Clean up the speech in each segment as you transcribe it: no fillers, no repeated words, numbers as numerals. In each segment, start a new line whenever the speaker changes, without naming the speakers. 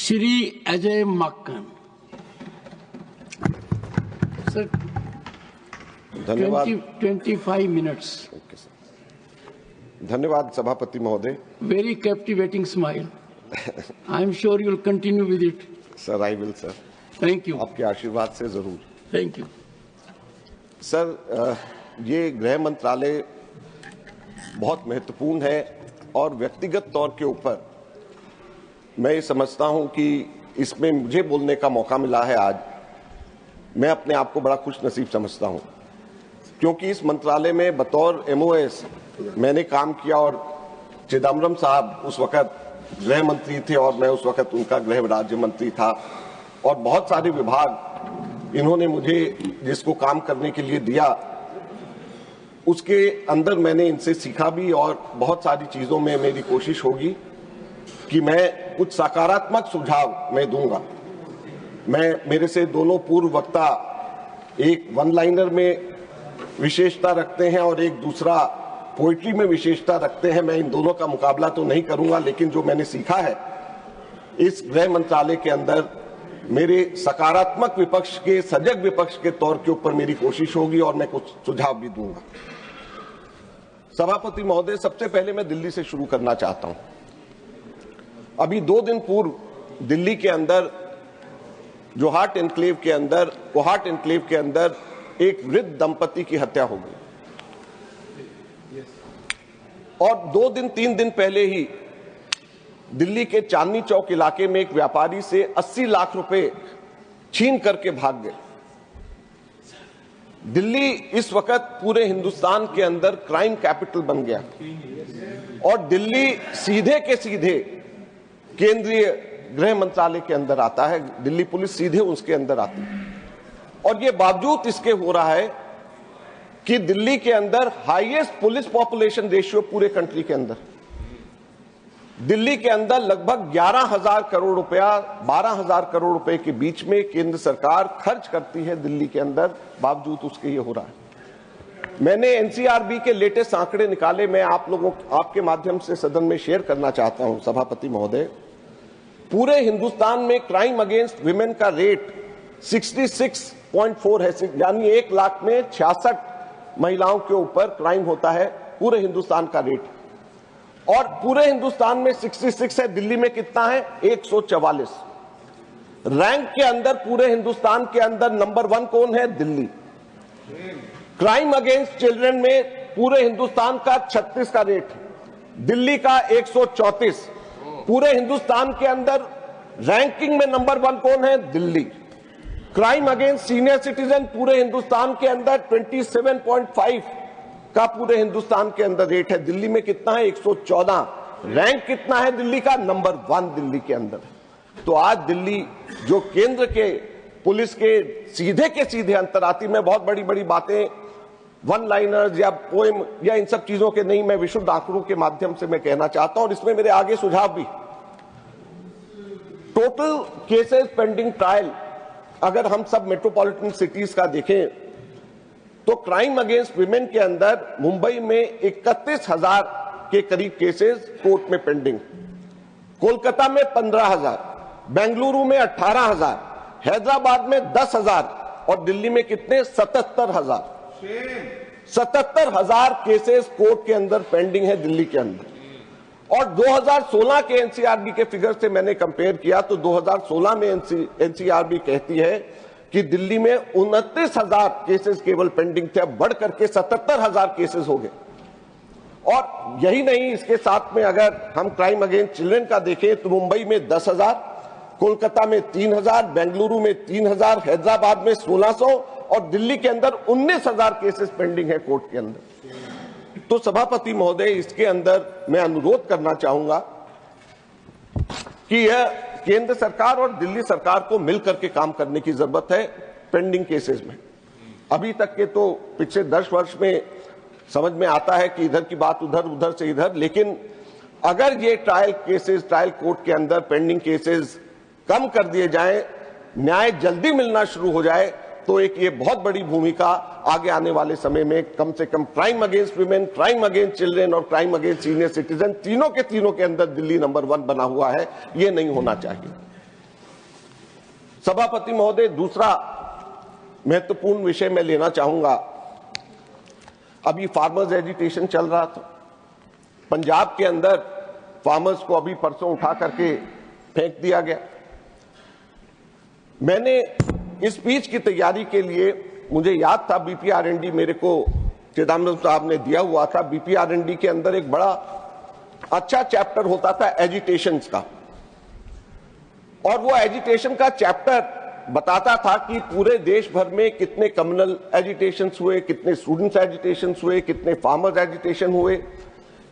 Shri Ajay Maken. Sir,
धन्यवाद।
25 minutes.
Okay sir. धन्यवाद सभापति महोदय।
Very captivating smile. I am sure you will continue with it.
Sir, I will sir.
Thank you.
आपके आशीर्वाद से जरूर।
थैंक यू
सर, ये गृह मंत्रालय बहुत महत्वपूर्ण है और व्यक्तिगत तौर के ऊपर मैं ये समझता हूं कि इसमें मुझे बोलने का मौका मिला है आज। मैं अपने आप को बड़ा खुश नसीब समझता हूं क्योंकि इस मंत्रालय में बतौर MOS मैंने काम किया और चिदम्बरम साहब उस वक्त गृह मंत्री थे और मैं उस वक्त उनका गृह राज्य मंत्री था और बहुत सारे विभाग इन्होंने मुझे जिसको काम करने के लिए दिया उसके अंदर मैंने इनसे सीखा भी और बहुत सारी चीजों में मेरी कोशिश होगी कि मैं कुछ सकारात्मक सुझाव मैं दूंगा। मेरे से दोनों पूर्व वक्ता एक वन लाइनर में विशेषता रखते हैं और एक दूसरा पोइट्री में विशेषता रखते हैं। मैं इन दोनों का मुकाबला तो नहीं करूंगा, लेकिन जो मैंने सीखा है इस गृह मंत्रालय के अंदर मेरे सकारात्मक विपक्ष के सजग विपक्ष के तौर के ऊपर मेरी कोशिश होगी और मैं कुछ सुझाव भी दूंगा। सभापति महोदय, सबसे पहले मैं दिल्ली से शुरू करना चाहता हूं। अभी 2 दिन पूर्व दिल्ली के अंदर कोहाट एन्क्लेव के अंदर एक वृद्ध दंपति की हत्या हो गई और 2-3 दिन पहले ही दिल्ली के चांदनी चौक इलाके में एक व्यापारी से 80 लाख रुपए छीन करके भाग गए। दिल्ली इस वक्त पूरे हिंदुस्तान के अंदर क्राइम कैपिटल बन गया और दिल्ली सीधे के सीधे केंद्रीय गृह मंत्रालय के अंदर आता है। दिल्ली पुलिस सीधे उसके अंदर आती है और ये बावजूद इसके हो रहा है कि दिल्ली के अंदर हाईएस्ट पुलिस पॉपुलेशन रेशियो पूरे कंट्री के अंदर। दिल्ली के अंदर लगभग 11,000 करोड़ रुपया 12,000 करोड़ रुपए के बीच में केंद्र सरकार खर्च करती है दिल्ली के अंदर, बावजूद उसके ये हो रहा है। मैंने NCRB के लेटेस्ट आंकड़े निकाले, मैं आपके माध्यम से सदन में शेयर करना चाहता हूं सभापति महोदय। पूरे हिंदुस्तान में क्राइम अगेंस्ट विमेन का रेट 66.4 है, यानी 1 लाख में 66 महिलाओं के ऊपर क्राइम होता है, पूरे हिंदुस्तान का रेट। और पूरे हिंदुस्तान में 66 है, दिल्ली में कितना है? 144। रैंक के अंदर पूरे हिंदुस्तान के अंदर नंबर 1 कौन है? दिल्ली। क्राइम अगेंस्ट चिल्ड्रन में पूरे हिंदुस्तान का 36 का रेट, दिल्ली का 134। पूरे हिंदुस्तान के अंदर रैंकिंग में नंबर 1 कौन है? Delhi. Crime against senior citizen पूरे हिंदुस्तान के अंदर 27.5 का पूरे हिंदुस्तान के अंदर रेट है, दिल्ली में कितना है? 114। रैंक कितना है दिल्ली का? नंबर 1 दिल्ली के अंदर। तो आज दिल्ली जो केंद्र के पुलिस के सीधे अंतर आती, में बहुत बड़ी बड़ी बातें वन लाइनर्स या पोएम या इन सब चीजों के नहीं, मैं विशुद्ध आंकड़ों के माध्यम से मैं कहना चाहता हूं और इसमें मेरे आगे सुझाव भी। टोटल केसेस पेंडिंग ट्रायल अगर हम सब मेट्रोपॉलिटन सिटीज का देखें तो क्राइम अगेंस्ट विमेन के अंदर मुंबई में 31,000 के करीब केसेस कोर्ट में पेंडिंग, कोलकाता में 15,000, बेंगलुरु में 18,000, हैदराबाद में 10,000 और दिल्ली में कितने? 77,000। 77,000 केसेस कोर्ट के अंदर पेंडिंग है दिल्ली के अंदर। और 2016 के NCRB के फिगर से मैंने कंपेयर किया तो 2016 में NCRB कहती है कि दिल्ली में 29,000 केसेस केवल पेंडिंग थे, अब बढ़ करके 77,000 केसेस हो गए। और यही नहीं, इसके साथ में अगर हम क्राइम अगेंस्ट चिल्ड्रन का देखें तो मुंबई में 10,000, कोलकाता में 3,000, बेंगलुरु में 3,000, हैदराबाद में 1,600 और दिल्ली के अंदर 19,000 केसेस पेंडिंग है कोर्ट के अंदर। तो सभापति महोदय, इसके अंदर मैं अनुरोध करना चाहूंगा कि यह केंद्र सरकार और दिल्ली सरकार को मिलकर के काम करने की जरूरत है पेंडिंग केसेस में। अभी तक के तो पिछले 10 वर्ष में समझ में आता है कि इधर की बात उधर, उधर से इधर, लेकिन अगर ये ट्रायल कोर्ट के अंदर पेंडिंग केसेस कम कर दिए जाएं, न्याय जल्दी मिलना शुरू हो जाए तो एक ये बहुत बड़ी भूमिका आगे आने वाले समय में कम से कम crime against women, crime against children और क्राइम अगेंस्ट सीनियर सिटीजन तीनों के अंदर दिल्ली नंबर 1 बना हुआ है, ये नहीं होना चाहिए। सभापति महोदय, दूसरा महत्वपूर्ण विषय मैं लेना चाहूंगा। अभी फार्मर्स एजिटेशन चल रहा था पंजाब के अंदर, फार्मर्स को अभी परसों उठा करके फेंक दिया गया। मैंने इस स्पीच की तैयारी के लिए, मुझे याद था बीपीआरएनडी मेरे को चिदम्बरम साहब ने दिया हुआ था। बीपीआरएनडी के अंदर एक बड़ा अच्छा चैप्टर होता था एजिटेशंस का, और वो एजिटेशन का चैप्टर बताता था कि पूरे देश भर में कितने कम्युनल एजिटेशंस हुए, कितने स्टूडेंट्स एजिटेशंस हुए, कितने फार्मर्स एजिटेशन हुए,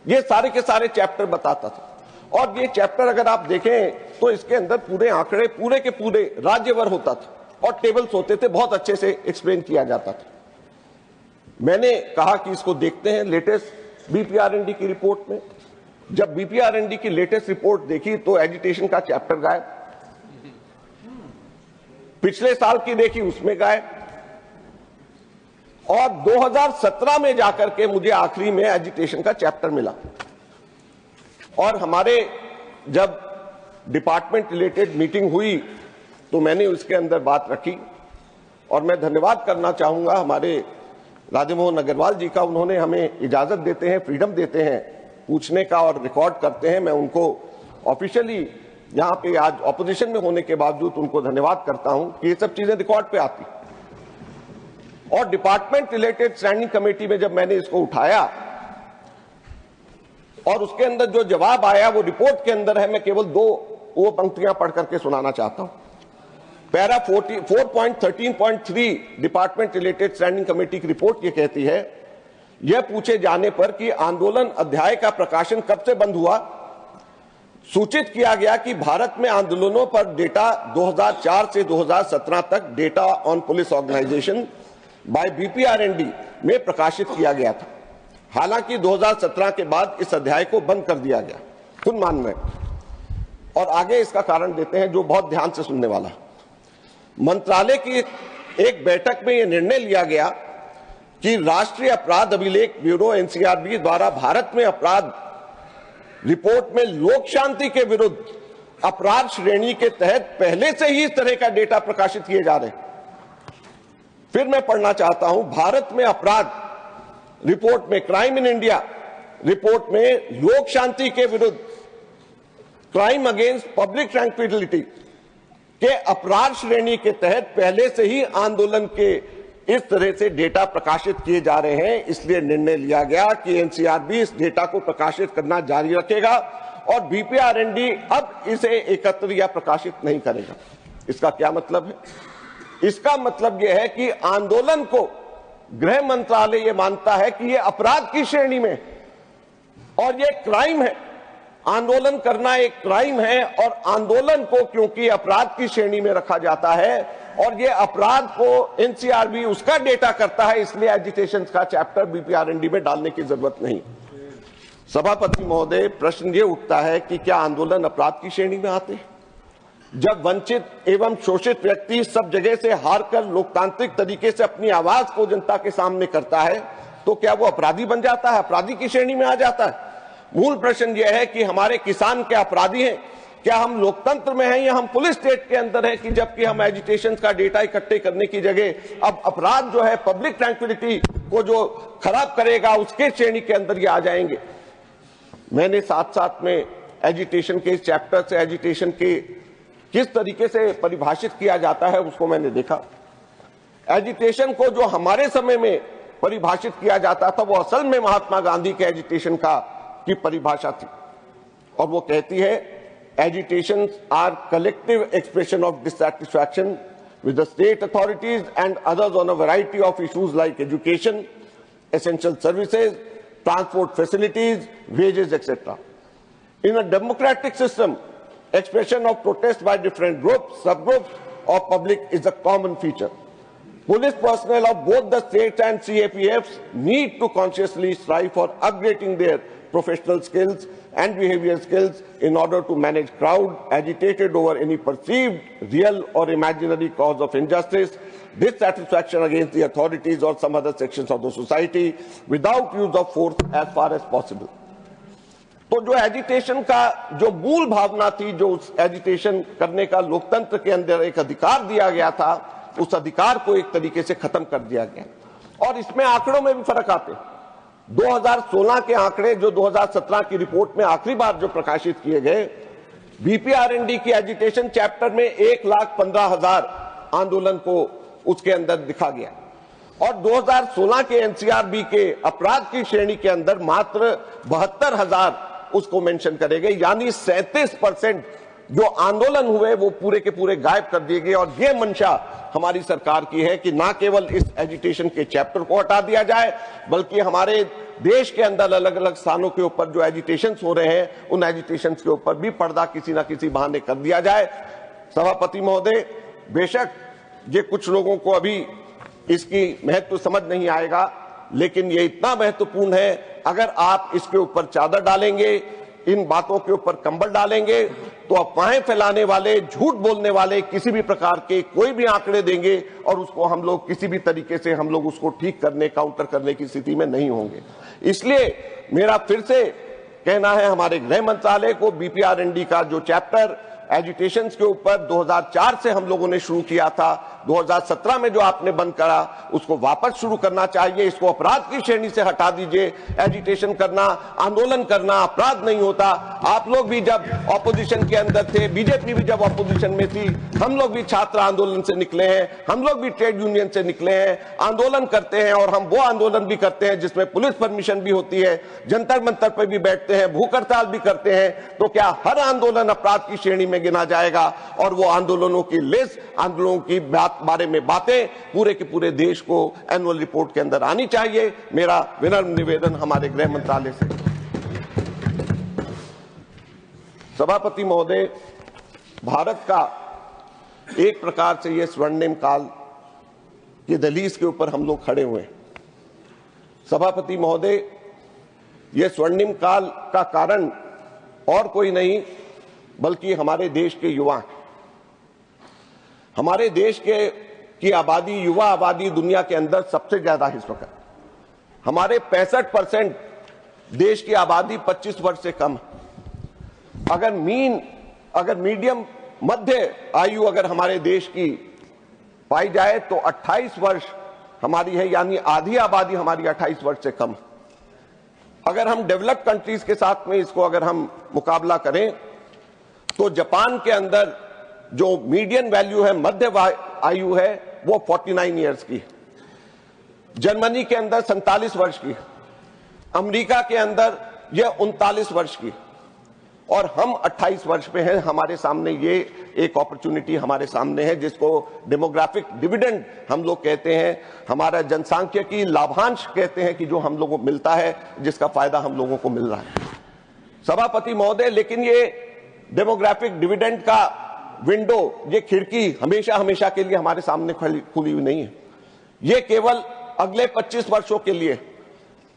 ये सारे के सारे चैप्टर बताता था। और ये चैप्टर अगर आप देखें तो इसके अंदर पूरे आंकड़े पूरे के पूरे राज्यभर होता था और टेबल्स होते थे, बहुत अच्छे से एक्सप्लेन किया जाता था। मैंने कहा कि इसको देखते हैं लेटेस्ट बीपीआरएनडी की रिपोर्ट में। जब बीपीआरएनडी की लेटेस्ट रिपोर्ट देखी तो एजिटेशन का चैप्टर गायब, पिछले साल की देखी उसमें गायब, और 2017 में जाकर के मुझे आखिरी में एजिटेशन का चैप्टर मिला। और हमारे जब डिपार्टमेंट रिलेटेड मीटिंग हुई तो मैंने उसके अंदर बात रखी, और मैं धन्यवाद करना चाहूंगा हमारे राधामोहन अग्रवाल जी का। उन्होंने हमें इजाजत देते हैं, फ्रीडम देते हैं पूछने का और रिकॉर्ड करते हैं। मैं उनको ऑफिशियली यहां पे आज ऑपोजिशन में होने के बावजूद उनको धन्यवाद करता हूं कि ये सब चीजें रिकॉर्ड पे आती। और डिपार्टमेंट रिलेटेड स्टैंडिंग कमेटी में जब मैंने इसको उठाया और उसके अंदर जो जवाब आया वो रिपोर्ट के अंदर है, मैं केवल वो पंक्तियां पढ़ करके सुनाना चाहता हूं। Para 4.13.3 department related standing committee की रिपोर्ट ये कहती है, यह पूछे जाने पर कि आंदोलन अध्याय का प्रकाशन कब से बंद हुआ, सूचित किया गया कि भारत में आंदोलनों पर डेटा 2004 से 2017 तक data on police organisation by BPR and D में प्रकाशित किया गया था। हालांकि 2017 के बाद इस अध्याय को बंद कर दिया गया, खुद मान रहे। और आगे इसका कारण देते हैं जो बहुत ध्यान से सुनने वाला। मंत्रालय की एक बैठक में यह निर्णय लिया गया कि राष्ट्रीय अपराध अभिलेख ब्यूरो एनसीआरबी द्वारा भारत में अपराध रिपोर्ट में लोक शांति के विरुद्ध अपराध श्रेणी के तहत पहले से ही इस तरह का डेटा प्रकाशित किए जा रहे हैं। फिर मैं पढ़ना चाहता हूं, भारत में अपराध रिपोर्ट में, क्राइम इन इंडिया रिपोर्ट में लोक शांति के विरुद्ध, क्राइम अगेंस्ट पब्लिक ट्रैंक्विलिटी के अपराध श्रेणी के तहत पहले से ही आंदोलन के इस तरह से डेटा प्रकाशित किए जा रहे हैं। इसलिए निर्णय लिया गया कि एनसीआरबी इस डेटा को प्रकाशित करना जारी रखेगा और बीपीआरएनडी अब इसे एकत्र या प्रकाशित नहीं करेगा। इसका क्या मतलब है? इसका मतलब यह है कि आंदोलन को गृह मंत्रालय यह मानता है कि यह अपराध की श्रेणी में और यह क्राइम है। आंदोलन करना एक क्राइम है और आंदोलन को क्योंकि अपराध की श्रेणी में रखा जाता है और ये अपराध को एनसीआरबी उसका डेटा करता है, इसलिए एजिटेशन का चैप्टर बीपीआरएनडी में डालने की जरूरत नहीं। सभापति महोदय, प्रश्न ये उठता है कि क्या आंदोलन अपराध की श्रेणी में आते हैं? जब वंचित एवं शोषित व्यक्ति सब जगह से हार कर लोकतांत्रिक तरीके से अपनी आवाज को जनता के सामने करता है तो क्या वो अपराधी बन जाता है, अपराधी की श्रेणी में आ जाता है? मूल प्रश्न यह है कि हमारे किसान क्या अपराधी हैं? क्या हम लोकतंत्र में हैं या हम पुलिस स्टेट के अंदर हैं कि जबकि हम एजिटेशन का डेटा इकट्ठे करने की जगह अब अपराध जो है पब्लिक ट्रैंक्विलिटी को जो खराब करेगा उसके श्रेणी के अंदर ये आ जाएंगे। मैंने साथ साथ में एजिटेशन के चैप्टर से एजिटेशन के किस तरीके से परिभाषित किया जाता है उसको मैंने देखा। एजिटेशन को जो हमारे समय में परिभाषित किया जाता था वो असल में महात्मा गांधी के एजिटेशन की परिभाषा थी और वो कहती है, agitations are collective expression of dissatisfaction with the state authorities and others on a variety of issues like education, essential services, transport facilities, wages, etc. In a democratic system, expression of protest by different groups, subgroups of public is a common feature. Police personnel of both the states and CAPFs need to consciously strive for upgrading their professional skills and behavior skills in order to manage crowd agitated over any perceived real or imaginary cause of injustice, dissatisfaction against the authorities or some other sections of the society without use of force as far as possible. तो तो जो agitation का जो मूल भावना थी, जो उस agitation करने का लोकतंत्र के अंदर एक अधिकार दिया गया था, उस अधिकार को एक तरीके से खत्म कर दिया गया। और इसमें आंकड़ों में भी फर्क आते। 2016 के आंकड़े जो 2017 की रिपोर्ट में आखिरी बार जो प्रकाशित किए गए, बीपीआरएनडी की एजिटेशन चैप्टर में 1,15,000 आंदोलन को उसके अंदर दिखा गया और 2016 के एनसीआरबी के अपराध की श्रेणी के अंदर मात्र 72,000 उसको मेंशन करे गए, यानी 37% जो आंदोलन हुए वो पूरे के पूरे गायब कर दिए गए। और ये मंशा हमारी सरकार की है कि ना केवल इस एजिटेशन के चैप्टर को हटा दिया जाए, बल्कि हमारे देश के अंदर अलग अलग स्थानों के ऊपर जो एजिटेशन हो रहे हैं, उन एजिटेशन के ऊपर भी पर्दा किसी ना किसी बहाने कर दिया जाए। सभापति महोदय, बेशक ये कुछ लोगों को अभी इसकी महत्व समझ नहीं आएगा, लेकिन ये इतना महत्वपूर्ण है। अगर आप इसके ऊपर चादर डालेंगे, इन बातों के ऊपर कंबल डालेंगे, तो अफवाहें फैलाने वाले, झूठ बोलने वाले किसी भी प्रकार के कोई भी आंकड़े देंगे और उसको हम लोग किसी भी तरीके से हम लोग उसको ठीक करने, काउंटर करने की स्थिति में नहीं होंगे। इसलिए मेरा फिर से कहना है हमारे गृह मंत्रालय को, बीपीआरएनडी का जो चैप्टर एजुटेशन के ऊपर 2004 से हम लोगों ने शुरू किया था, 2017 में जो आपने बंद करा, उसको वापस शुरू करना चाहिए। इसको अपराध की श्रेणी से हटा दीजिए। एजिटेशन करना, आंदोलन करना अपराध नहीं होता। आप लोग भी जब ऑपोजिशन के अंदर थे, बीजेपी भी जब ऑपोजिशन में थी, हम लोग भी छात्र आंदोलन से निकले हैं, हम लोग भी ट्रेड यूनियन से निकले हैं, आंदोलन करते हैं। और हम वो आंदोलन भी करते हैं जिसमें पुलिस परमिशन भी होती है, जंतर मंतर पर भी बैठते हैं, भूख हड़ताल भी करते हैं। तो क्या हर आंदोलन अपराध की श्रेणी में गिना जाएगा? और वो आंदोलनों की लिस्ट, आंदोलनों की बारे में बातें पूरे के पूरे देश को एनुअल रिपोर्ट के अंदर आनी चाहिए। मेरा विनम्र निवेदन हमारे गृह मंत्रालय से। सभापति महोदय, भारत का एक प्रकार से ये स्वर्णिम काल के दहलीज के ऊपर हम लोग खड़े हुए हैं। सभापति महोदय, ये स्वर्णिम काल का कारण और कोई नहीं बल्कि हमारे देश के युवा। हमारे देश की आबादी, युवा आबादी दुनिया के अंदर सबसे ज्यादा है इस वक्त। हमारे 65% देश की आबादी 25 वर्ष से कम। अगर मीडियम मध्य आयु अगर हमारे देश की पाई जाए तो 28 वर्ष हमारी है, यानी आधी आबादी हमारी 28 वर्ष से कम। अगर हम डेवलप्ड कंट्रीज के साथ में इसको अगर हम मुकाबला करें तो जापान के अंदर जो मीडियन वैल्यू है, मध्य आयु है, वो 49 ईयर्स की। जर्मनी के अंदर 47 वर्ष की, अमेरिका के अंदर यह 39 वर्ष की, और हम 28 वर्ष पे हैं। हमारे सामने ये एक अपॉर्चुनिटी हमारे सामने है जिसको डेमोग्राफिक डिविडेंड हम लोग कहते हैं, हमारा जनसांख्यिकी लाभांश कहते हैं कि जो हम लोगों को मिलता है, जिसका फायदा हम लोगों को मिल रहा है। सभापति महोदय, लेकिन ये डेमोग्राफिक डिविडेंड का विंडो, ये खिड़की हमेशा के लिए हमारे सामने खुली हुई नहीं है। ये केवल अगले 25 वर्षों के लिए,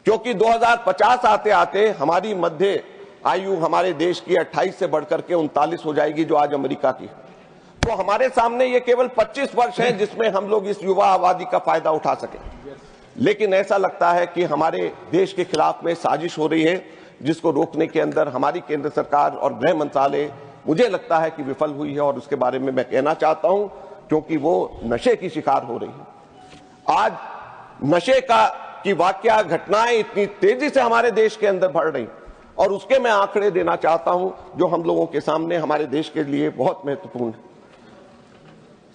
क्योंकि 2050 आते आते हमारी मध्य आयु हमारे देश की 28 से बढ़कर के 39 हो जाएगी, जो आज अमेरिका की। तो हमारे सामने ये केवल 25 वर्ष है जिसमें हम लोग इस युवा आबादी का फायदा उठा सके। लेकिन ऐसा लगता है कि हमारे देश के खिलाफ में साजिश हो रही है, जिसको रोकने के अंदर हमारी केंद्र सरकार और गृह मंत्रालय मुझे लगता है कि विफल हुई है। और उसके बारे में मैं कहना चाहता हूं, क्योंकि वो नशे की शिकार हो रही है। आज नशे की वाकया, घटनाएं इतनी तेजी से हमारे देश के अंदर बढ़ रही, और उसके मैं आंकड़े देना चाहता हूं जो हम लोगों के सामने हमारे देश के लिए बहुत महत्वपूर्ण है।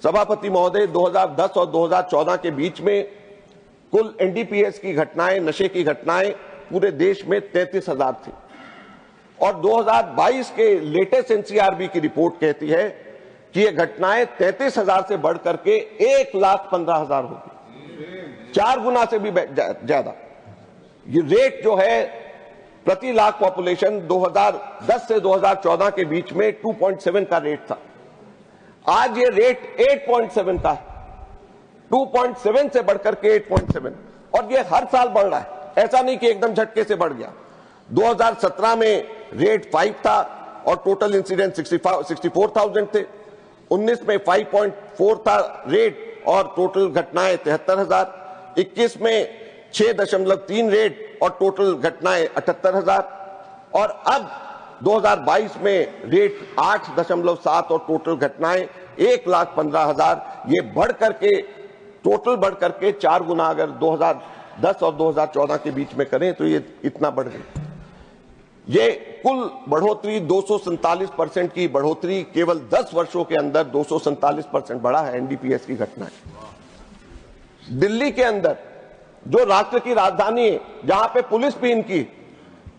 सभापति महोदय, 2010 और 2014 के बीच में कुल एनडीपीएस की घटनाएं, नशे की घटनाएं पूरे देश में 33,000 थी, और 2022 के लेटेस्ट एनसीआरबी की रिपोर्ट कहती है कि ये घटनाएं 33,000 से बढ़कर के 1,15,000 होगी, 4 गुना से भी ज्यादा। ये रेट जो है प्रति लाख पॉपुलेशन 2010 से 2014 के बीच में 2.7 का रेट था। आज ये रेट 8.7 का है, 2.7 से बढ़कर के 8.7, और ये हर साल बढ़ रहा है। ऐसा नहीं कि एकदम झटके से बढ़ गया। 2017 में रेट 5 था और टोटल इंसिडेंट 64,000 थे। 19 में 5.4 था रेट और टोटल घटनाएं 73,000। 21 में 6.3 रेट और टोटल घटनाएं 78,000। और अब 2022 में रेट 8.7 और टोटल घटनाएं 1,15,000, ये बढ़ करके टोटल बढ़ करके 4 गुना अगर 2010 और 2014 के बीच में करें तो ये इतना बढ़ गया। ये कुल बढ़ोतरी 247% की बढ़ोतरी केवल 10 वर्षों के अंदर 247% बढ़ा है एनडीपीएस की घटनाएं। दिल्ली के अंदर जो राष्ट्र की राजधानी है, जहां पे पुलिस भी इनकी,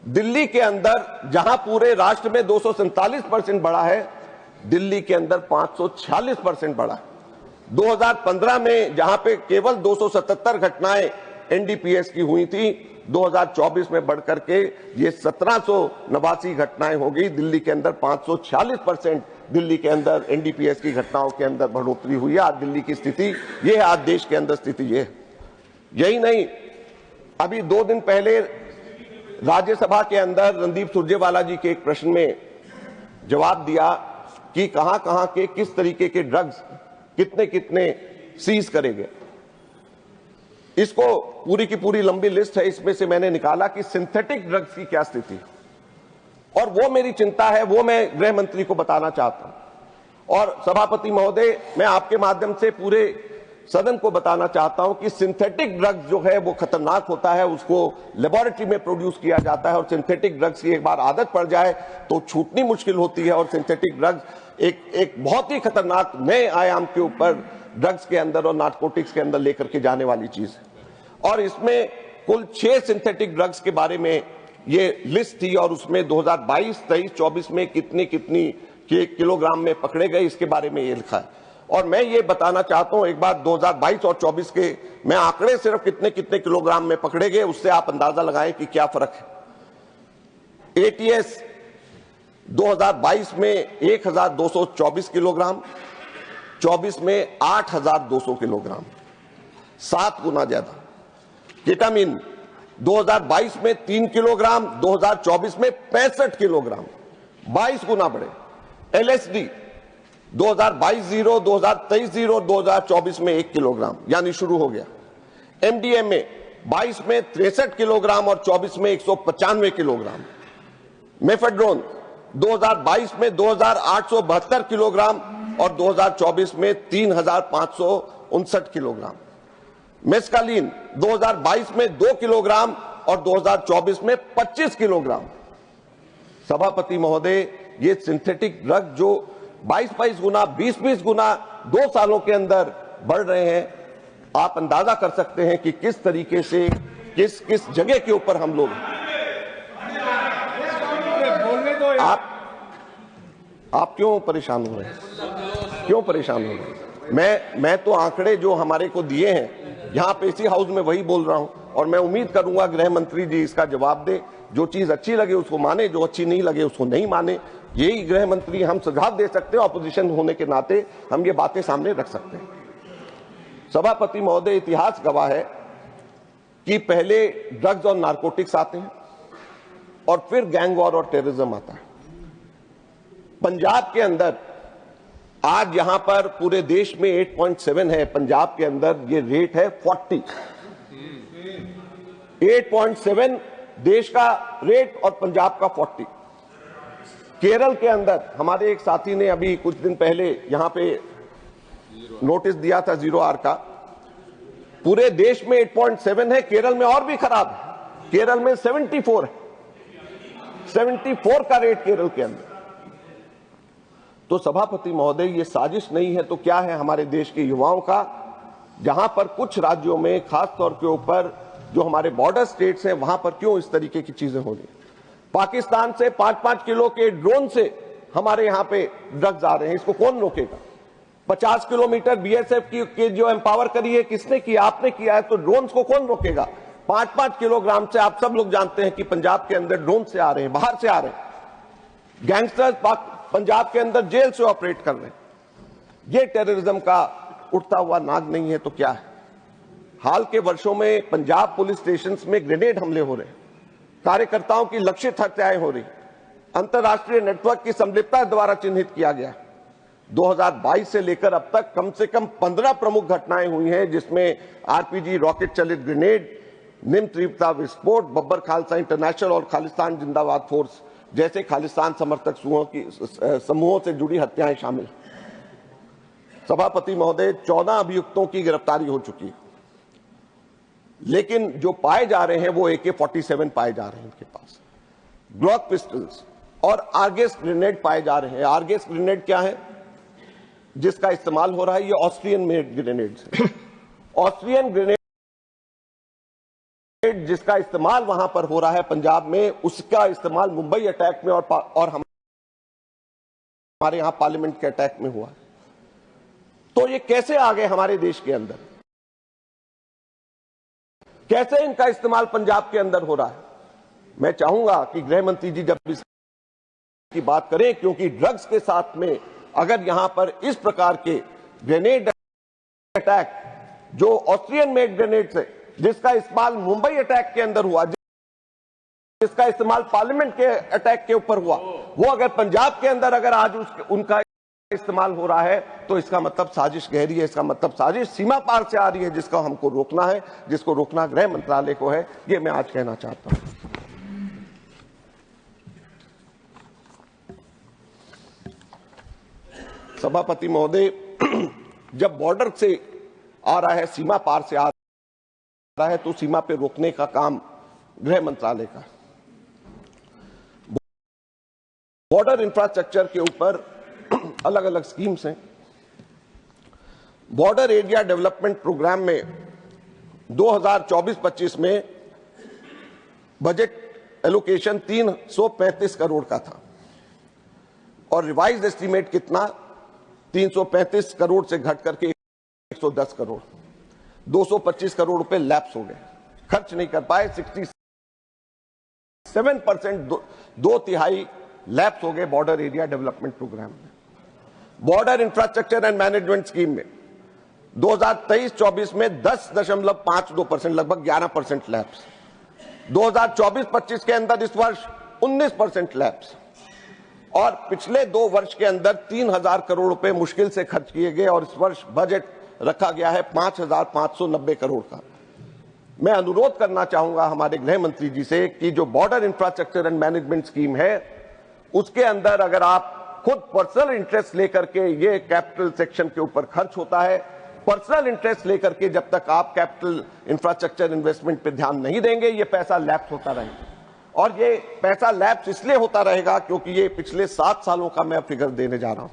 दिल्ली के अंदर जहां पूरे राष्ट्र में 247% बढ़ा है, दिल्ली के अंदर 546% बढ़ा। 2015 में जहां पे केवल 277 घटनाएं एनडीपीएस की हुई थी, 2024 में बढ़कर के ये 1789 घटनाएं हो गई। दिल्ली के अंदर 546% दिल्ली के अंदर एनडीपीएस की घटनाओं के अंदर बढ़ोतरी हुई है। आज दिल्ली की स्थिति ये है, आज देश के अंदर स्थिति ये है। यही नहीं, अभी 2 दिन पहले राज्यसभा के अंदर रणदीप सुरजेवाला जी के एक प्रश्न में जवाब दिया कि कहां के किस तरीके के ड्रग्स कितने कितने सीज करे गए। इसको पूरी की पूरी लंबी लिस्ट है, इसमें से मैंने निकाला कि सिंथेटिक ड्रग्स की क्या स्थिति है, और वो मेरी चिंता है, वो मैं गृह मंत्री को बताना चाहता हूं। और सभापति महोदय, मैं आपके माध्यम से पूरे सदन को बताना चाहता हूं कि सिंथेटिक ड्रग्स जो है वो खतरनाक होता है, उसको लेबोरेटरी में प्रोड्यूस किया जाता है, और सिंथेटिक ड्रग्स की एक बार आदत पड़ जाए तो छूटनी मुश्किल होती है। और सिंथेटिक ड्रग्स एक बहुत ही खतरनाक नए आयाम के ऊपर ड्रग्स के अंदर और नार्कोटिक्स के अंदर लेकर के जाने वाली चीज है। और इसमें कुल 6 सिंथेटिक ड्रग्स के बारे में ये लिस्ट थी, और उसमें 2022, 23, 24 में कितनी किलोग्राम में पकड़े गए, इसके बारे में ये लिखा है। और मैं ये बताना चाहता हूं, एक बार 2022 और 24 के मैं आंकड़े सिर्फ कितने किलोग्राम में पकड़े गए, उससे आप अंदाजा लगाएं कि क्या फर्क है। एटीएस 2022 में 1,224 किलोग्राम, 24 में 8,200 किलोग्राम, 7 गुना ज्यादा। केटामिन 2022 में 3 किलोग्राम, 2024 में 65 किलोग्राम, 22 गुना बढ़े। एलएसडी 2022 0, 2023 0, 2024 में 1 किलोग्राम, यानी शुरू हो गया। एमडीएमए 22 में 63 किलोग्राम और 24 में 195 किलोग्राम। मेफेड्रोन 2022 में 2,872 किलोग्राम और 2024 में 3,559 किलोग्राम। मेस्कालीन 2022 में 2 किलोग्राम और 2024 में 25 किलोग्राम। सभापति महोदय, ये सिंथेटिक ड्रग जो 22 गुना, 20 गुना 2 सालों के अंदर बढ़ रहे हैं, आप अंदाजा कर सकते हैं कि किस तरीके से किस जगह के ऊपर हम लोग। आप क्यों परेशान हो रहे हैं? क्यों परेशान हो रहे हैं? मैं तो आंकड़े जो हमारे को दिए हैं यहां पे इसी हाउस में वही बोल रहा हूं, और मैं उम्मीद करूंगा गृह मंत्री जी इसका जवाब दे। जो चीज अच्छी लगे उसको माने, जो अच्छी नहीं लगे उसको नहीं माने। यही गृह मंत्री हम सुझाव दे सकते हैं, ऑपोजिशन होने के नाते हम ये बातें सामने रख सकते हैं। सभापति महोदय, इतिहास गवाह है कि पहले ड्रग्स और नारकोटिक्स आते हैं और फिर गैंग वॉर और टेररिज्म आता है। पंजाब के अंदर आज यहां पर पूरे देश में 8.7 है, पंजाब के अंदर ये रेट है 40। 8.7 देश का रेट और पंजाब का 40। केरल के अंदर हमारे एक साथी ने अभी कुछ दिन पहले यहां पे नोटिस दिया था 0R का, पूरे देश में 8.7 है, केरल में और भी खराब है, केरल में 74 है, 74 का रेट केरल के अंदर। तो सभापति महोदय, ये साजिश नहीं है तो क्या है हमारे देश के युवाओं का, जहां पर कुछ राज्यों में खास तौर के ऊपर जो हमारे बॉर्डर स्टेट्स हैं वहां पर क्यों इस तरीके की चीजें हो रही। पाकिस्तान से 5-5 किलो के ड्रोन से हमारे यहां पे ड्रग्स आ रहे हैं, इसको कौन रोकेगा? 50 किलोमीटर बीएसएफ की जो एम्पावर करी है किसने किया? आपने किया है, तो ड्रोन्स को कौन रोकेगा? 5-5 किलोग्राम से आप सब लोग जानते हैं कि पंजाब के अंदर ड्रोन से आ रहे हैं, बाहर से आ रहे हैं। गैंगस्टर्स पंजाब के अंदर जेल से ऑपरेट कर रहे हैं। ये टेररिज्म का उठता हुआ नाग नहीं है तो क्या है? हाल के वर्षों में पंजाब पुलिस स्टेशंस में ग्रेनेड हमले हो रहे हैं, कार्यकर्ताओं की लक्षित हत्याएं हो रही, अंतर्राष्ट्रीय नेटवर्क की संलिप्तता द्वारा चिन्हित किया गया। 2022 से लेकर अब तक कम से कम 15 प्रमुख घटनाएं हुई हैं, जिसमें आरपीजी, रॉकेट चलित ग्रेनेड, निम तीव्रता विस्फोट, बब्बर खालसा इंटरनेशनल और खालिस्तान जिंदाबाद फोर्स जैसे खालिस्तान समर्थक समूहों से जुड़ी हत्याएं शामिल। सभापति महोदय, 14 अभियुक्तों की गिरफ्तारी हो चुकी है, लेकिन जो पाए जा रहे हैं वो AK-47 पाए जा रहे हैं इनके पास, ग्लॉक पिस्टल्स और आर्गेस ग्रेनेड पाए जा रहे हैं। आर्गेस ग्रेनेड क्या है जिसका इस्तेमाल हो रहा है? ये ऑस्ट्रियन मेड ग्रेनेड्स है। ऑस्ट्रियन ग्रेनेड जिसका इस्तेमाल वहां पर हो रहा है पंजाब में, उसका इस्तेमाल मुंबई अटैक में और हमारे यहां पार्लियामेंट के अटैक में हुआ। तो ये कैसे आ गए हमारे देश के अंदर? कैसे इनका इस्तेमाल पंजाब के अंदर हो रहा है? मैं चाहूंगा कि गृह मंत्री जी जब इसकी बात करें, क्योंकि ड्रग्स के साथ में अगर यहां पर इस प्रकार के ग्रेनेड अटैक जो ऑस्ट्रियन मेड ग्रेनेड है, जिसका इस्तेमाल मुंबई अटैक के अंदर हुआ, जिसका इस्तेमाल पार्लियामेंट के अटैक के ऊपर हुआ, वो अगर पंजाब के अंदर अगर आज उनका इस्तेमाल हो रहा है, तो इसका मतलब साजिश गहरी है। इसका मतलब साजिश सीमा पार से आ रही है, जिसको हमको रोकना है, जिसको रोकना गृह मंत्रालय को है। ये मैं आज कहना चाहता हूं। सभापति महोदय, जब बॉर्डर से आ रहा है, सीमा पार से आ रहा है, तो सीमा पे रोकने का काम गृह मंत्रालय का। बॉर्डर इंफ्रास्ट्रक्चर के ऊपर अलग अलग स्कीम्स हैं। बॉर्डर एरिया डेवलपमेंट प्रोग्राम में 2024-25 में बजट एलोकेशन 335 करोड़ का था और रिवाइज एस्टीमेट कितना? 335 करोड़ से घट करके 110 करोड़, 225 करोड़ रुपए लैप्स हो गए, खर्च नहीं कर पाए। 67%, 2/3 लैप्स हो गए बॉर्डर एरिया डेवलपमेंट प्रोग्राम में। Border infrastructure and management scheme में 2023-24 में 10.52%, लगभग 11% लैप्स। 2024-25 के अंदर इस वर्ष 19% लैप्स और पिछले 2 वर्ष के अंदर 3000 करोड़ रुपए मुश्किल से खर्च किए गए और इस वर्ष बजट रखा गया है 5590 करोड़ का। मैं अनुरोध करना चाहूंगा हमारे गृह मंत्री जी से कि जो border infrastructure and management scheme है, उसके अंदर अगर आप खुद पर्सनल इंटरेस्ट लेकर के, ये कैपिटल सेक्शन के ऊपर खर्च होता है, पर्सनल इंटरेस्ट लेकर के जब तक आप कैपिटल इंफ्रास्ट्रक्चर इन्वेस्टमेंट पे ध्यान नहीं देंगे, ये पैसा लैप्स होता रहेगा। और ये पैसा लैप्स इसलिए होता रहेगा क्योंकि ये पिछले 7 सालों का मैं फिगर देने जा रहा हूं।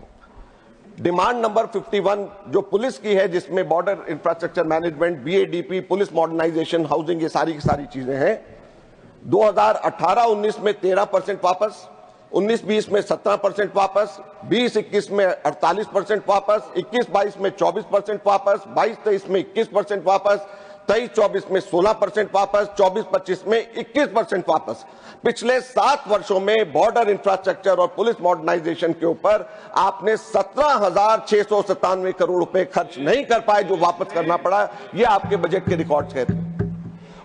डिमांड नंबर 51 जो पुलिस की है, जिसमें border infrastructure management, BADP, police modernisation, housing, ये सारी की सारी चीजें हैं। 2018-19 में 13% वापस, 19-20 में 17% वापस, 20-21 में 48% वापस, 21-22 में 24% वापस, 22-23 में 21% वापस, 23-24 में 16% वापस, 24-25 में 21% वापस। पिछले 7 वर्षों में बॉर्डर इंफ्रास्ट्रक्चर और पुलिस मॉडर्नाइजेशन के ऊपर आपने 17,697 करोड़ रुपए खर्च नहीं कर पाए, जो वापस करना पड़ा। ये आपके बजट के रिकॉर्ड्स कहते हैं।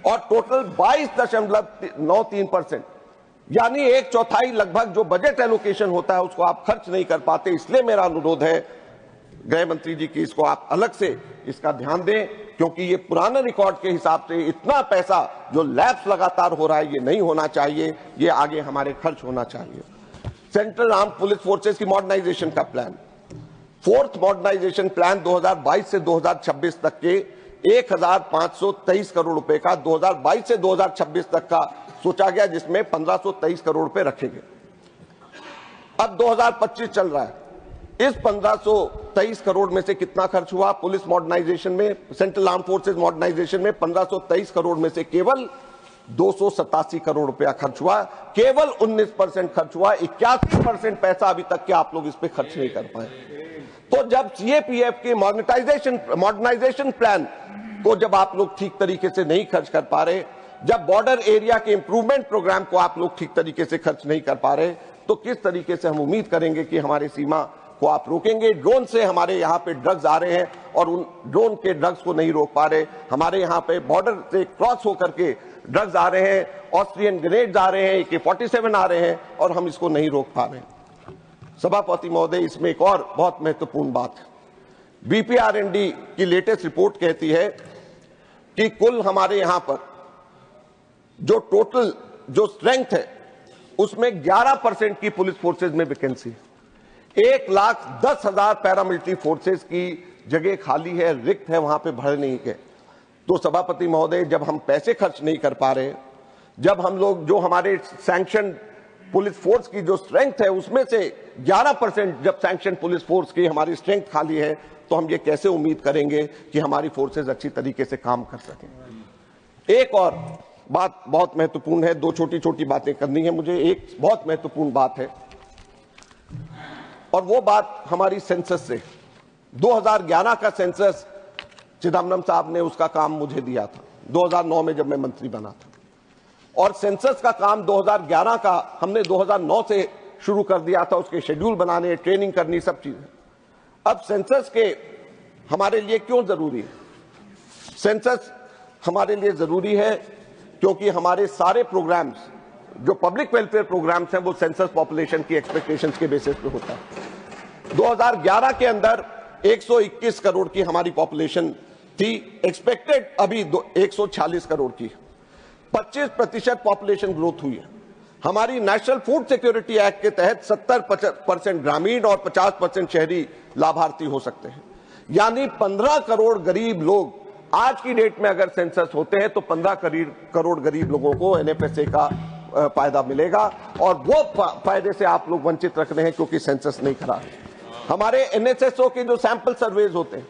और टोटल 22.93%, यानी 1/4 लगभग जो बजट एलोकेशन होता है उसको आप खर्च नहीं कर पाते। इसलिए मेरा अनुरोध है गृह मंत्री जी की इसको आप अलग से इसका ध्यान दें, क्योंकि ये पुराने रिकॉर्ड के हिसाब से इतना पैसा जो लैप्स लगातार हो रहा है, ये नहीं होना चाहिए, ये आगे हमारे खर्च होना चाहिए। सेंट्रल आर्म पुलिस फोर्सेस की मॉडर्नाइजेशन का प्लान, 4th मॉडर्नाइजेशन प्लान 2022 से 2026 तक के 1523 करोड़ रुपए का 2022 से 2026 तक का सोचा गया, जिसमें 1523 करोड़ रुपए रखे गए। अब 2025 चल रहा है, इस 1523 करोड़ में से कितना खर्च हुआ पुलिस मॉडर्नाइजेशन में, सेंट्रल आर्म फोर्सेस मॉडर्नाइजेशन में? 1523 करोड़ में से केवल 287 करोड़ रुपया खर्च हुआ, केवल 19% खर्च हुआ। 81% पैसा अभी तक के आप लोग इस पे खर्च नहीं कर पाए। तो जब CAPF के मॉडर्नाइजेशन प्लान को जब आप लोग ठीक तरीके से नहीं खर्च कर पा रहे, जब बॉर्डर एरिया के इंप्रूवमेंट प्रोग्राम को आप लोग ठीक तरीके से खर्च नहीं कर पा रहे, तो किस तरीके से हम उम्मीद करेंगे कि हमारी सीमा को आप रोकेंगे? ड्रोन से हमारे यहाँ पे ड्रग्स आ रहे हैं और उन ड्रोन के ड्रग्स को नहीं रोक पा रहे। हमारे यहाँ पे बॉर्डर से क्रॉस होकर के ड्रग्स आ रहे हैं, ऑस्ट्रियन ग्रेनेड्स आ रहे हैं, AK-47 आ रहे हैं और हम इसको नहीं रोक पा रहे। सभापति महोदय, इसमें एक और बहुत महत्वपूर्ण बात है। BPRND की लेटेस्ट रिपोर्ट कहती है कि कुल हमारे यहाँ पर जो टोटल जो स्ट्रेंथ है उसमें 11% की पुलिस फोर्सेज में वैकेंसी है। 1,10,000 पैरामिलिट्री फोर्सेज की जगह खाली है, रिक्त है, वहां पे भर नहीं गए। तो सभापति महोदय, जब हम पैसे खर्च नहीं कर पा रहे, जब हम लोग जो हमारे सैंक्शन पुलिस फोर्स की जो स्ट्रेंथ है उसमें से 11% जब सैंक्शन पुलिस फोर्स की हमारी स्ट्रेंथ खाली है, तो हम ये कैसे उम्मीद करेंगे कि हमारी फोर्सेज अच्छी तरीके से काम कर सकें। एक और बात बहुत महत्वपूर्ण है, दो छोटी छोटी बातें करनी है मुझे। एक बहुत महत्वपूर्ण बात है और वो बात हमारी सेंसस से, 2011 का सेंसस चिदम्बरम साहब ने उसका काम मुझे दिया था 2009 में जब मैं मंत्री बना था, और सेंसस का काम 2011 का हमने 2009 से शुरू कर दिया था, उसके शेड्यूल बनाने, ट्रेनिंग करनी, सब चीजें। अब सेंसस के हमारे लिए क्यों जरूरी है? सेंसस हमारे लिए जरूरी है क्योंकि हमारे सारे प्रोग्राम्स, जो पब्लिक वेलफेयर प्रोग्राम्स हैं, वो सेंसस पॉपुलेशन की एक्सपेक्टेशंस के बेसिस पे होता है। 2011 के अंदर 121 करोड़ की हमारी पॉपुलेशन थी, एक्सपेक्टेड अभी 146 करोड़ की। 25% पॉपुलेशन ग्रोथ हुई है। हमारी नेशनल फूड सिक्योरिटी एक्ट के तहत 70% ग्रामीण और 50% शहरी लाभार्थी हो सकते हैं। यानी 15 करोड़ गरीब लोग आज की डेट में अगर सेंसस होते हैं तो 15 करोड़ गरीब लोगों को एनएफएसए का फायदा मिलेगा, और वो फायदे से आप लोग वंचित रख रहे हैं क्योंकि सेंसस नहीं करा रहे। हमारे एनएसएसओ के जो सैंपल सर्वेज होते हैं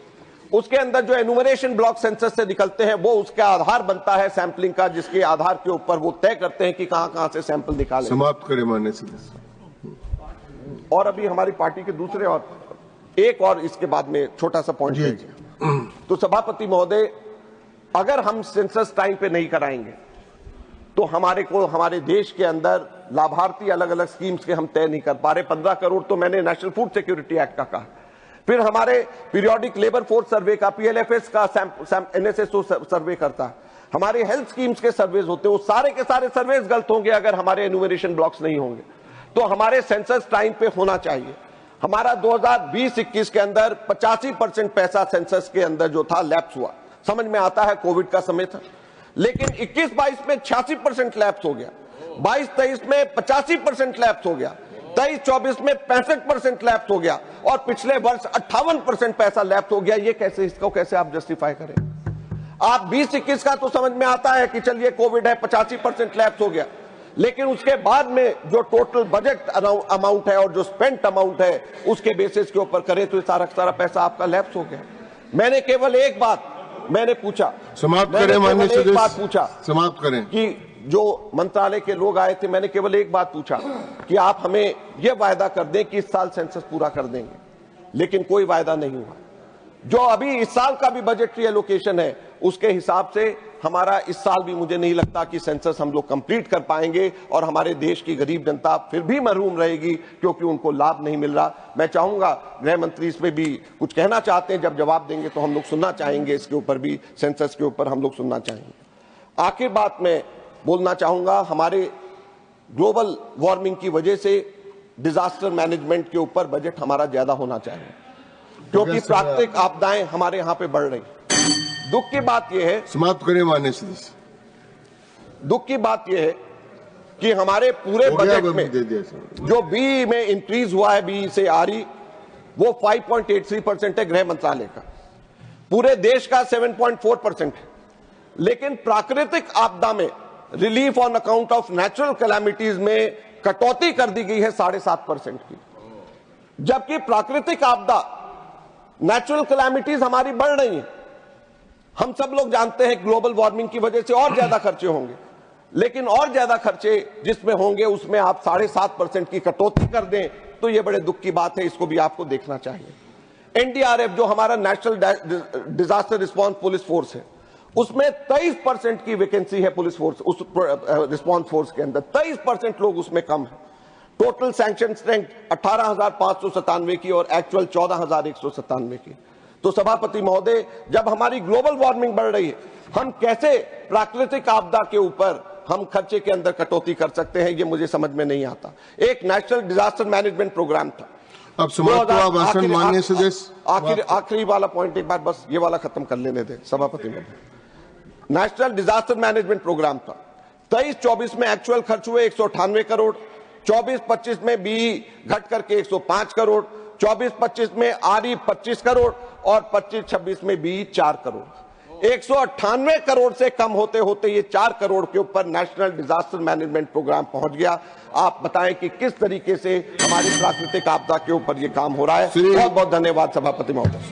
उसके अंदर जो एनुमरेशन ब्लॉक सेंसस से निकलते हैं वो उसका आधार बनता है सैंपलिंग का, जिसके आधार के ऊपर वो तय करते हैं कि कहां से सैंपल निकाले।
समाप्त करें माननीय सदस्य।
और अभी हमारी पार्टी के दूसरे और एक और इसके बाद में छोटा सा पॉइंट लीजिए। तो सभापति महोदय, अगर हम सेंसस टाइम पे नहीं कराएंगे तो हमारे देश के अंदर लाभार्थी अलग अलग स्कीम्स के हम तय नहीं कर पा रहे। 15 करोड़ तो मैंने नेशनल फूड सिक्योरिटी एक्ट का कहा, फिर हमारे पीरियोडिक लेबर फोर्स सर्वे का, पीएलएफएस का एनएसएसओ सर्वे करता है, हमारे हेल्थ स्कीम्स के सर्वेज होते हैं, वो सारे के सारे सर्वेज गलत होंगे अगर हमारे एनुमरेशन ब्लॉक्स नहीं होंगे। तो हमारे सेंसस टाइम पे होना चाहिए। हमारा 2020-21 के अंदर 85% पैसा सेंसस के अंदर जो था लैप्स हुआ। समझ में आता है कोविड का समय था, लेकिन 21-22 में 86% लैप्स हो गया, 22-23 में 85% लैप्स हो गया, 23-24 में 65% लैप्स हो गया, और पिछले वर्ष 58% पैसा लैप्स हो गया। ये कैसे, इसको कैसे आप जस्टिफाई करें? आप 20-21 का तो समझ में आता है कि चलिए कोविड है, 85% लैप्स हो गया, लेकिन उसके बाद में जो टोटल बजट अमाउंट है और जो स्पेंट अमाउंट है उसके बेसिस के ऊपर करें तो सारा पैसा आपका लैप्स हो गया। मैंने केवल एक बात मैंने पूछा,
समाप्त करें माननीय सदस्य।
एक बात पूछा,
समाप्त करें,
कि जो मंत्रालय के लोग आए थे, मैंने केवल एक बात पूछा कि आप हमें यह वायदा कर दें कि इस साल सेंसस पूरा कर देंगे, लेकिन कोई वायदा नहीं हुआ। जो अभी इस साल का भी बजटरी एलोकेशन है उसके हिसाब से हमारा इस साल भी मुझे नहीं लगता कि सेंसस हम लोग कंप्लीट कर पाएंगे, और हमारे देश की गरीब जनता फिर भी महरूम रहेगी क्योंकि उनको लाभ नहीं मिल रहा। मैं चाहूंगा गृह मंत्री इसमें भी कुछ कहना चाहते हैं, जब जवाब देंगे तो हम लोग सुनना चाहेंगे, इसके ऊपर भी, सेंसस के ऊपर हम लोग सुनना चाहेंगे। आखिर बात मैं बोलना चाहूंगा, हमारे ग्लोबल वार्मिंग की वजह से डिजास्टर मैनेजमेंट के ऊपर बजट हमारा ज्यादा होना चाहिए, क्योंकि प्राकृतिक आपदाएं हमारे यहाँ पे बढ़ रही। दुख की बात यह है,
समाप्त करें माननीय सदस्य।
दुख की बात यह है कि हमारे पूरे बजट में जो बी में इंक्रीज हुआ है, बी से आरई, वो 5.83% है गृह मंत्रालय का, पूरे देश का 7.4% है। लेकिन प्राकृतिक आपदा में relief on account of natural calamities में कटौती कर दी गई है 7.5% की, जबकि प्राकृतिक आपदा, नेचुरल कैलामिटीज हमारी बढ़ रही है। हम सब लोग जानते हैं ग्लोबल वार्मिंग की वजह से और ज्यादा खर्चे होंगे, लेकिन और ज्यादा खर्चे जिसमें होंगे उसमें आप 7.5% की कटौती कर दें तो यह बड़े दुख की बात है, इसको भी आपको देखना चाहिए। एनडीआरएफ जो हमारा national disaster response police force है, उसमें 23% की वैकेंसी है पुलिस फोर्स, उस रिस्पांस फोर्स के अंदर 23% लोग उसमें कम है। टोटल सैंक्शन स्ट्रेंथ 18,597 की और एक्चुअल 14,197 की। तो सभापति महोदय, जब हमारी ग्लोबल वार्मिंग बढ़ रही है, हम कैसे प्राकृतिक आपदा के ऊपर हम खर्चे के अंदर कटौती कर सकते हैं, ये मुझे समझ में नहीं आता। एक नेशनल डिजास्टर मैनेजमेंट प्रोग्राम था।
अब समाप्त हुआ भाषण माननीय सदस्य।
आखिरी वाला पॉइंट एक बार बस ये वाला खत्म कर लेने दे सभापति महोदय। नेशनल डिजास्टर मैनेजमेंट प्रोग्राम था, 23-24 में एक्चुअल खर्च हुए 198 करोड़, 24-25 में बी घट करके 105 करोड़, 24-25 में आरई 25 करोड़ और 25-26 में बी 4 करोड़। 198 करोड़ से कम होते होते ये 4 करोड़ के ऊपर नेशनल डिजास्टर मैनेजमेंट प्रोग्राम पहुंच गया। आप बताएं कि किस तरीके से हमारी प्राकृतिक आपदा के ऊपर ये काम हो रहा है। बहुत बहुत धन्यवाद सभापति महोदय।